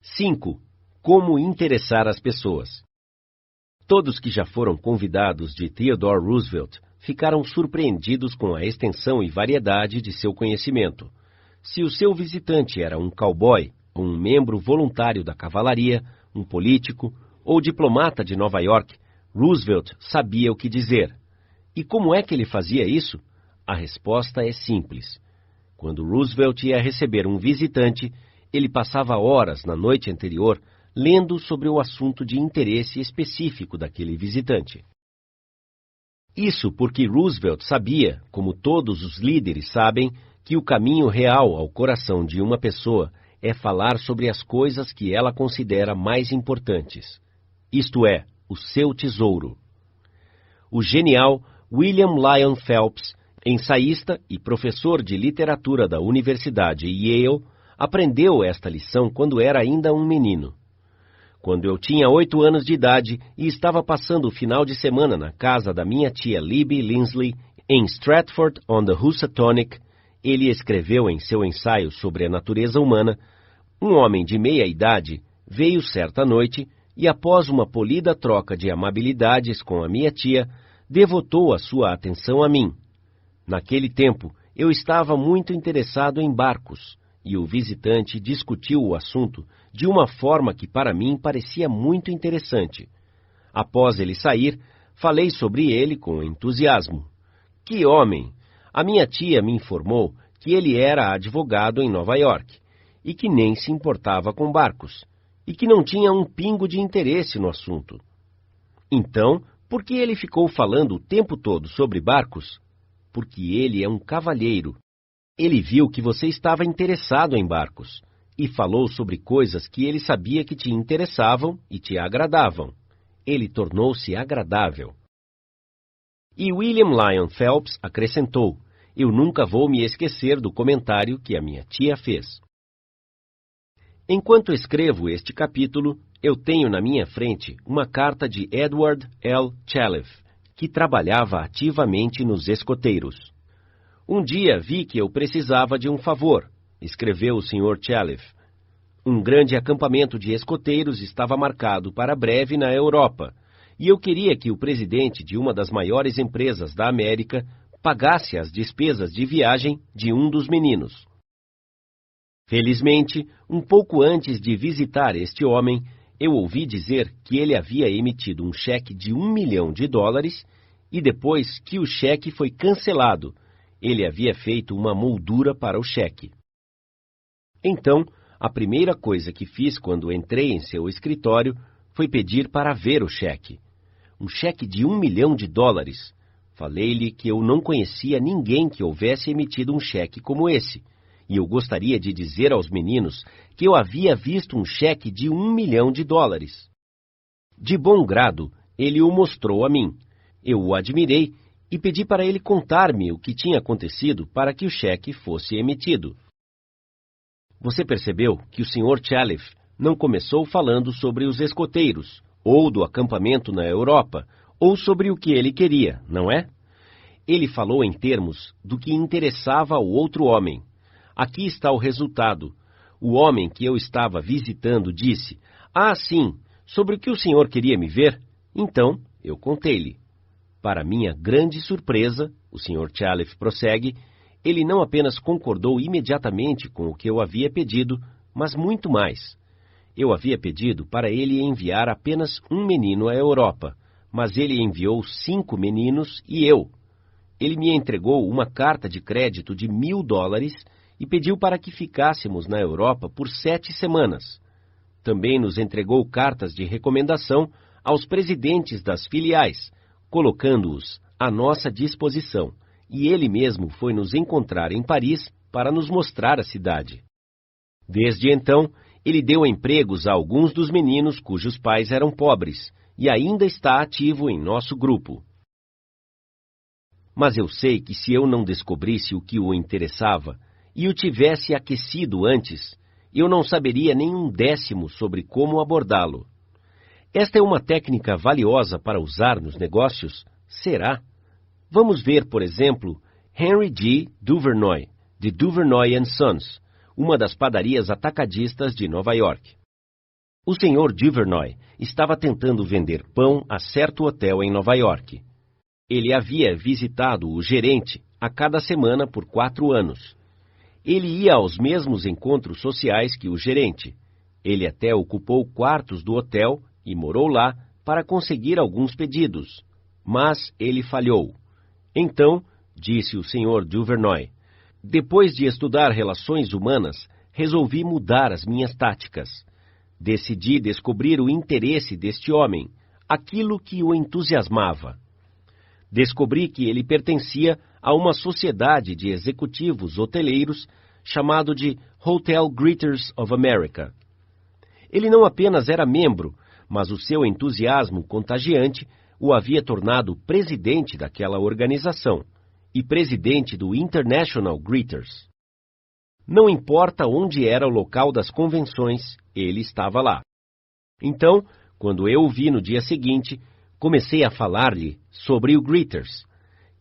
5. Como interessar as pessoas. Todos que já foram convidados de Theodore Roosevelt ficaram surpreendidos com a extensão e variedade de seu conhecimento. Se o seu visitante era um cowboy, um membro voluntário da cavalaria, um político ou diplomata de Nova York, Roosevelt sabia o que dizer. E como é que ele fazia isso? A resposta é simples. Quando Roosevelt ia receber um visitante, ele passava horas na noite anterior lendo sobre o assunto de interesse específico daquele visitante. Isso porque Roosevelt sabia, como todos os líderes sabem, que o caminho real ao coração de uma pessoa é falar sobre as coisas que ela considera mais importantes. Isto é, o seu tesouro. O genial William Lyon Phelps, ensaísta e professor de literatura da Universidade Yale, aprendeu esta lição quando era ainda um menino. Quando eu tinha 8 anos de idade e estava passando o final de semana na casa da minha tia Libby Linsley, em Stratford-on-the-Housatonic, ele escreveu em seu ensaio sobre a natureza humana: um homem de meia idade veio certa noite e, após uma polida troca de amabilidades com a minha tia, devotou a sua atenção a mim. Naquele tempo, eu estava muito interessado em barcos, e o visitante discutiu o assunto de uma forma que para mim parecia muito interessante. Após ele sair, falei sobre ele com entusiasmo. Que homem! A minha tia me informou que ele era advogado em Nova York, e que nem se importava com barcos, e que não tinha um pingo de interesse no assunto. Então, por que ele ficou falando o tempo todo sobre barcos? Porque ele é um cavalheiro. Ele viu que você estava interessado em barcos, e falou sobre coisas que ele sabia que te interessavam e te agradavam. Ele tornou-se agradável. E William Lyon Phelps acrescentou: eu nunca vou me esquecer do comentário que a minha tia fez. Enquanto escrevo este capítulo, eu tenho na minha frente uma carta de Edward L. Chalef, que trabalhava ativamente nos escoteiros. Um dia vi que eu precisava de um favor, escreveu o Sr. Chalef. Um grande acampamento de escoteiros estava marcado para breve na Europa, e eu queria que o presidente de uma das maiores empresas da América pagasse as despesas de viagem de um dos meninos. Felizmente, um pouco antes de visitar este homem, eu ouvi dizer que ele havia emitido um cheque de $1 milhão e depois que o cheque foi cancelado, ele havia feito uma moldura para o cheque. Então, a primeira coisa que fiz quando entrei em seu escritório foi pedir para ver o cheque. Um cheque de $1 milhão. Falei-lhe que eu não conhecia ninguém que houvesse emitido um cheque como esse, e eu gostaria de dizer aos meninos que eu havia visto um cheque de $1 milhão. De bom grado, ele o mostrou a mim. Eu o admirei e pedi para ele contar-me o que tinha acontecido para que o cheque fosse emitido. Você percebeu que o Sr. Chalef não começou falando sobre os escoteiros, ou do acampamento na Europa, ou sobre o que ele queria, não é? Ele falou em termos do que interessava ao outro homem. Aqui está o resultado. O homem que eu estava visitando disse: "Ah, sim, sobre o que o senhor queria me ver?" Então, eu contei-lhe. Para minha grande surpresa, o Sr. Chalef prossegue, ele não apenas concordou imediatamente com o que eu havia pedido, mas muito mais. Eu havia pedido para ele enviar apenas um menino à Europa, mas ele enviou 5 meninos e eu. Ele me entregou uma carta de crédito de $1.000 e pediu para que ficássemos na Europa por 7 semanas. Também nos entregou cartas de recomendação aos presidentes das filiais, colocando-os à nossa disposição, e ele mesmo foi nos encontrar em Paris para nos mostrar a cidade. Desde então, ele deu empregos a alguns dos meninos cujos pais eram pobres, e ainda está ativo em nosso grupo. Mas eu sei que se eu não descobrisse o que o interessava, e o tivesse aquecido antes, eu não saberia nem 1/10 sobre como abordá-lo. Esta é uma técnica valiosa para usar nos negócios? Será? Vamos ver, por exemplo, Henry G. Duvernoy, de Duvernoy & Sons, uma das padarias atacadistas de Nova York. O Sr. Duvernoy estava tentando vender pão a certo hotel em Nova York. Ele havia visitado o gerente a cada semana por 4 anos. Ele ia aos mesmos encontros sociais que o gerente. Ele até ocupou quartos do hotel e morou lá para conseguir alguns pedidos. Mas ele falhou. Então, disse o Sr. Duvernoy, depois de estudar relações humanas, resolvi mudar as minhas táticas. Decidi descobrir o interesse deste homem, aquilo que o entusiasmava. Descobri que ele pertencia a uma sociedade de executivos hoteleiros chamado de Hotel Greeters of America. Ele não apenas era membro, mas o seu entusiasmo contagiante o havia tornado presidente daquela organização e presidente do International Greeters. Não importa onde era o local das convenções, ele estava lá. Então, quando eu o vi no dia seguinte, comecei a falar-lhe sobre o Greeters.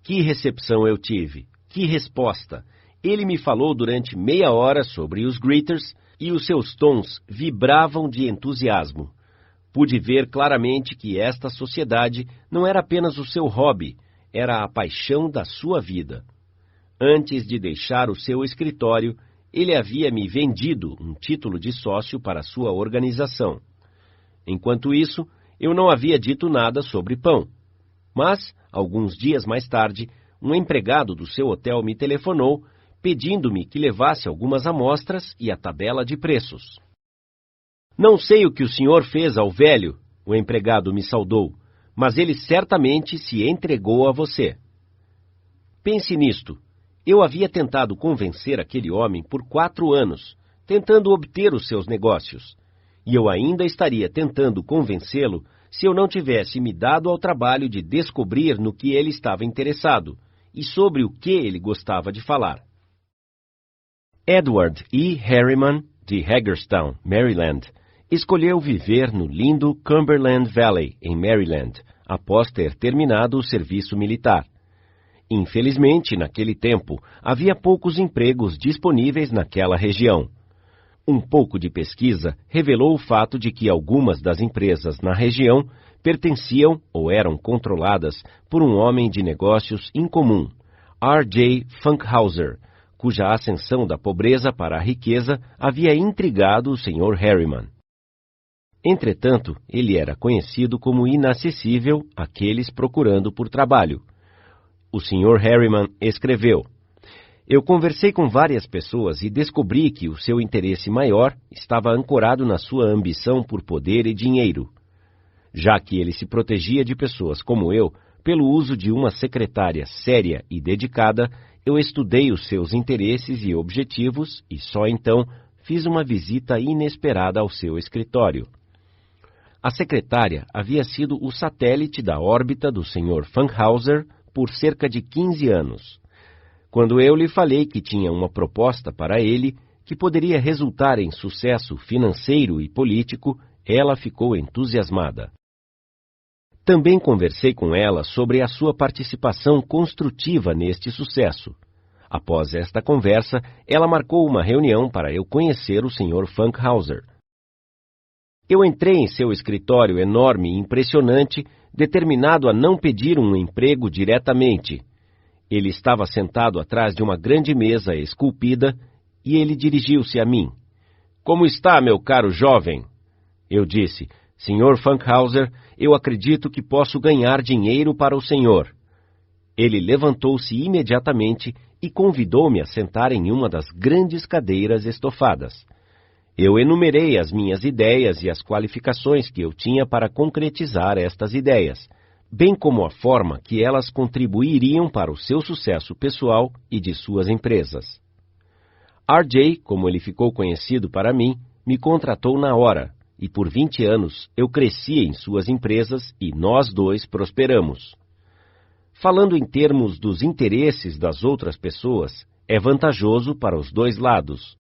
Que recepção eu tive! Que resposta! Ele me falou durante meia hora sobre os Greeters e os seus tons vibravam de entusiasmo. Pude ver claramente que esta sociedade não era apenas o seu hobby, era a paixão da sua vida. Antes de deixar o seu escritório, ele havia me vendido um título de sócio para a sua organização. Enquanto isso, eu não havia dito nada sobre pão. Mas, alguns dias mais tarde, um empregado do seu hotel me telefonou, pedindo-me que levasse algumas amostras e a tabela de preços. Não sei o que o senhor fez ao velho, o empregado me saudou, mas ele certamente se entregou a você. Pense nisto. Eu havia tentado convencer aquele homem por 4 anos, tentando obter os seus negócios. E eu ainda estaria tentando convencê-lo se eu não tivesse me dado ao trabalho de descobrir no que ele estava interessado e sobre o que ele gostava de falar. Edward E. Harriman, de Hagerstown, Maryland, escolheu viver no lindo Cumberland Valley, em Maryland, após ter terminado o serviço militar. Infelizmente, naquele tempo, havia poucos empregos disponíveis naquela região. Um pouco de pesquisa revelou o fato de que algumas das empresas na região pertenciam ou eram controladas por um homem de negócios incomum, R.J. Funkhauser, cuja ascensão da pobreza para a riqueza havia intrigado o Sr. Harriman. Entretanto, ele era conhecido como inacessível àqueles procurando por trabalho. O Sr. Harriman escreveu: eu conversei com várias pessoas e descobri que o seu interesse maior estava ancorado na sua ambição por poder e dinheiro. Já que ele se protegia de pessoas como eu, pelo uso de uma secretária séria e dedicada, eu estudei os seus interesses e objetivos e só então fiz uma visita inesperada ao seu escritório. A secretária havia sido o satélite da órbita do Sr. Funkhauser por cerca de 15 anos. Quando eu lhe falei que tinha uma proposta para ele, que poderia resultar em sucesso financeiro e político, ela ficou entusiasmada. Também conversei com ela sobre a sua participação construtiva neste sucesso. Após esta conversa, ela marcou uma reunião para eu conhecer o Sr. Funkhauser. Eu entrei em seu escritório enorme e impressionante, determinado a não pedir um emprego diretamente. Ele estava sentado atrás de uma grande mesa esculpida e ele dirigiu-se a mim. Como está, meu caro jovem? Eu disse, Sr. Funkhauser, eu acredito que posso ganhar dinheiro para o senhor. Ele levantou-se imediatamente e convidou-me a sentar em uma das grandes cadeiras estofadas. Eu enumerei as minhas ideias e as qualificações que eu tinha para concretizar estas ideias, bem como a forma que elas contribuiriam para o seu sucesso pessoal e de suas empresas. R.J., como ele ficou conhecido para mim, me contratou na hora, e por 20 anos eu cresci em suas empresas e nós dois prosperamos. Falando em termos dos interesses das outras pessoas, é vantajoso para os dois lados.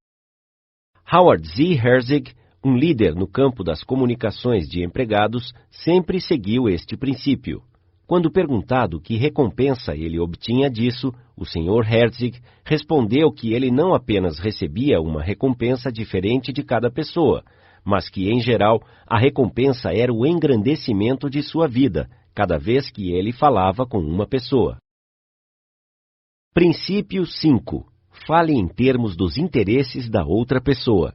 Howard Z. Herzig, um líder no campo das comunicações de empregados, sempre seguiu este princípio. Quando perguntado que recompensa ele obtinha disso, o Sr. Herzig respondeu que ele não apenas recebia uma recompensa diferente de cada pessoa, mas que, em geral, a recompensa era o engrandecimento de sua vida, cada vez que ele falava com uma pessoa. Princípio 5. Fale em termos dos interesses da outra pessoa.